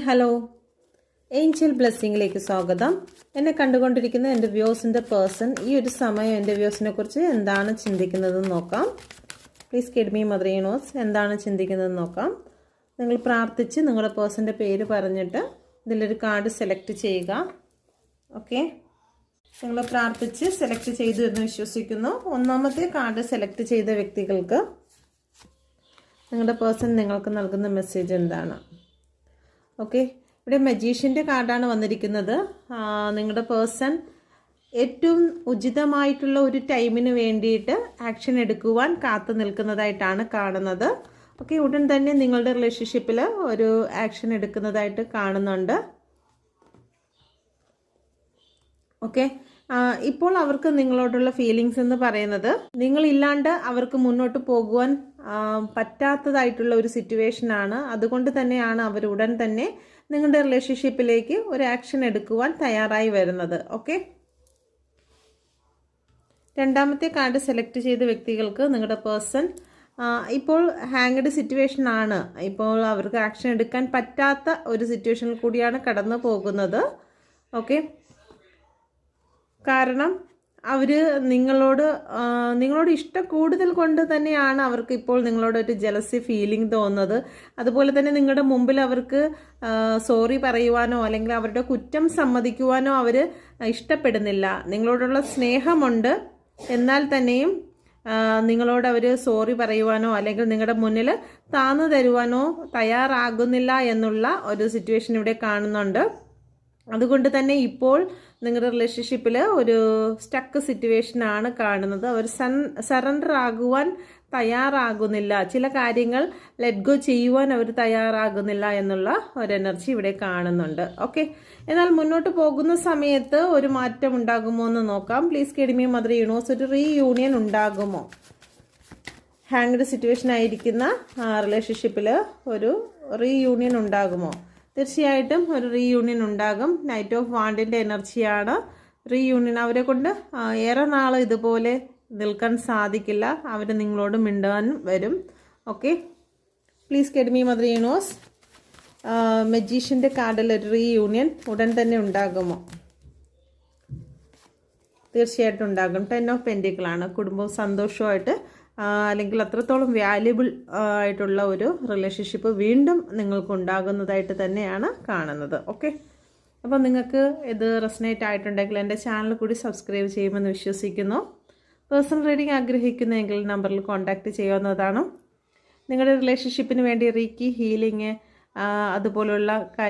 Hello, Angel ബ്ലെസ്സിങ്ങിലേക്ക് സ്വാഗതം. എന്നെ കണ്ടുകൊണ്ടിരിക്കുന്ന എൻ്റെ വ്യൂസിൻ്റെ പേഴ്സൺ ഈ ഒരു സമയം എൻ്റെ വ്യൂസിനെ കുറിച്ച് എന്താണ് ചിന്തിക്കുന്നതെന്ന് നോക്കാം. Please guide me mother universe. എന്താണ് ചിന്തിക്കുന്നതെന്ന് നോക്കാം. നിങ്ങൾ പ്രാർത്ഥിച്ച് നിങ്ങളുടെ പേഴ്സൻ്റെ പേര് പറഞ്ഞിട്ട് ഇതിലൊരു കാർഡ് സെലക്ട് ചെയ്യുക. ഓക്കെ, നിങ്ങൾ പ്രാർത്ഥിച്ച് സെലക്ട് ചെയ്തു എന്ന് വിശ്വസിക്കുന്നു. ഒന്നാമത്തെ കാർഡ് സെലക്ട് ചെയ്ത വ്യക്തികൾക്ക് നിങ്ങളുടെ പേഴ്സൺ നിങ്ങൾക്ക് നൽകുന്ന മെസ്സേജ് എന്താണ്? ഓക്കെ, ഇവിടെ മജീഷ്യൻ്റെ കാർഡാണ് വന്നിരിക്കുന്നത്. നിങ്ങളുടെ പേഴ്സൺ ഏറ്റവും ഉചിതമായിട്ടുള്ള ഒരു ടൈമിന് വേണ്ടിയിട്ട് ആക്ഷൻ എടുക്കുവാൻ കാത്തു നിൽക്കുന്നതായിട്ടാണ് കാണുന്നത്. ഓക്കെ, ഉടൻ തന്നെ നിങ്ങളുടെ റിലേഷൻഷിപ്പിൽ ഒരു ആക്ഷൻ എടുക്കുന്നതായിട്ട് കാണുന്നുണ്ട്. ഓക്കെ, ഇപ്പോൾ അവർക്ക് നിങ്ങളോടുള്ള ഫീലിങ്സ് എന്ന് പറയുന്നത് നിങ്ങളില്ലാണ്ട് അവർക്ക് മുന്നോട്ട് പോകുവാൻ പറ്റാത്തതായിട്ടുള്ള ഒരു സിറ്റുവേഷനാണ്. അതുകൊണ്ട് തന്നെയാണ് അവർ ഉടൻ തന്നെ നിങ്ങളുടെ റിലേഷൻഷിപ്പിലേക്ക് ഒരു ആക്ഷൻ എടുക്കുവാൻ തയ്യാറായി വരുന്നത്. ഓക്കെ, രണ്ടാമത്തെ കാർഡ് സെലക്ട് ചെയ്ത വ്യക്തികൾക്ക് നിങ്ങളുടെ പേഴ്സൺ ഇപ്പോൾ ഹാങ്ഡ് സിറ്റുവേഷൻ ആണ്. ഇപ്പോൾ അവർക്ക് ആക്ഷൻ എടുക്കാൻ പറ്റാത്ത ഒരു സിറ്റുവേഷനിൽ കൂടിയാണ് കടന്നു പോകുന്നത്. ഓക്കെ, കാരണം അവർ നിങ്ങളോട് ഇഷ്ടം കൂടുതൽ കൊണ്ട് തന്നെയാണ് അവർക്ക് ഇപ്പോൾ നിങ്ങളോട് ഒരു ജലസി ഫീലിംഗ് തോന്നുന്നത്. അതുപോലെ തന്നെ നിങ്ങളുടെ മുമ്പിൽ അവർക്ക് സോറി പറയുവാനോ അല്ലെങ്കിൽ അവരുടെ കുറ്റം സമ്മതിക്കുവാനോ അവർ ഇഷ്ടപ്പെടുന്നില്ല. നിങ്ങളോടുള്ള സ്നേഹമുണ്ട്, എന്നാൽ തന്നെയും നിങ്ങളോട് അവർ സോറി പറയുവാനോ അല്ലെങ്കിൽ നിങ്ങളുടെ മുന്നിൽ താന്നു തരുവാനോ തയ്യാറാകുന്നില്ല എന്നുള്ള ഒരു സിറ്റുവേഷൻ ഇവിടെ കാണുന്നുണ്ട്. അതുകൊണ്ട് തന്നെ ഇപ്പോൾ നിങ്ങളുടെ റിലേഷൻഷിപ്പിൽ ഒരു സ്റ്റക്ക് സിറ്റുവേഷനാണ് കാണുന്നത്. അവർ സറണ്ടർ ആകുവാൻ തയ്യാറാകുന്നില്ല. ചില കാര്യങ്ങൾ ലെറ്റ് ഗോ ചെയ്യുവാൻ അവർ തയ്യാറാകുന്നില്ല എന്നുള്ള ഒരു എനർജി ഇവിടെ കാണുന്നുണ്ട്. ഓക്കെ, എന്നാൽ മുന്നോട്ട് പോകുന്ന സമയത്ത് ഒരു മാറ്റം ഉണ്ടാകുമോ എന്ന് നോക്കാം. Please guide me mother universe. ഒരു റീയൂണിയൻ ഉണ്ടാകുമോ? ഹാങ്ഡ് സിറ്റുവേഷൻ ആയിരിക്കുന്ന റിലേഷൻഷിപ്പിൽ ഒരു റീയൂണിയൻ ഉണ്ടാകുമോ? തീർച്ചയായിട്ടും ഒരു റീയൂണിയൻ ഉണ്ടാകും. നൈറ്റ് ഓഫ് വാണ്ടിൻ്റെ എനർജിയാണ് റീയൂണിയൻ. അവരെ കൊണ്ട് ഏറെ നാൾ ഇതുപോലെ നിൽക്കാൻ സാധിക്കില്ല. അവർ നിങ്ങളോട് മിണ്ടാനും വരും. Okay, please guide me mother universe. മജീഷ്യൻ്റെ കാർഡിൽ ഒരു റീയൂണിയൻ ഉടൻ തന്നെ ഉണ്ടാകുമോ? തീർച്ചയായിട്ടും ഉണ്ടാകും. 10 ഓഫ് പെൻറ്റിക്കിളാണ്. കുടുംബവും സന്തോഷമായിട്ട് അല്ലെങ്കിൽ അത്രത്തോളം വാല്യുബിൾ ആയിട്ടുള്ള ഒരു റിലേഷൻഷിപ്പ് വീണ്ടും നിങ്ങൾക്ക് ഉണ്ടാകുന്നതായിട്ട് തന്നെയാണ് കാണുന്നത്. ഓക്കെ, അപ്പോൾ നിങ്ങൾക്ക് ഇത് റെസനേറ്റ് ആയിട്ടുണ്ടെങ്കിൽ എൻ്റെ ചാനൽ കൂടി സബ്സ്ക്രൈബ് ചെയ്യുമെന്ന് വിശ്വസിക്കുന്നു. പേഴ്സണൽ റീഡിംഗ് ആഗ്രഹിക്കുന്നെങ്കിൽ നമ്പറിൽ കോൺടാക്റ്റ് ചെയ്യാവുന്നതാണ്. നിങ്ങളുടെ റിലേഷൻഷിപ്പിന് വേണ്ടി റീക്കി ഹീലിംഗ് അതുപോലുള്ള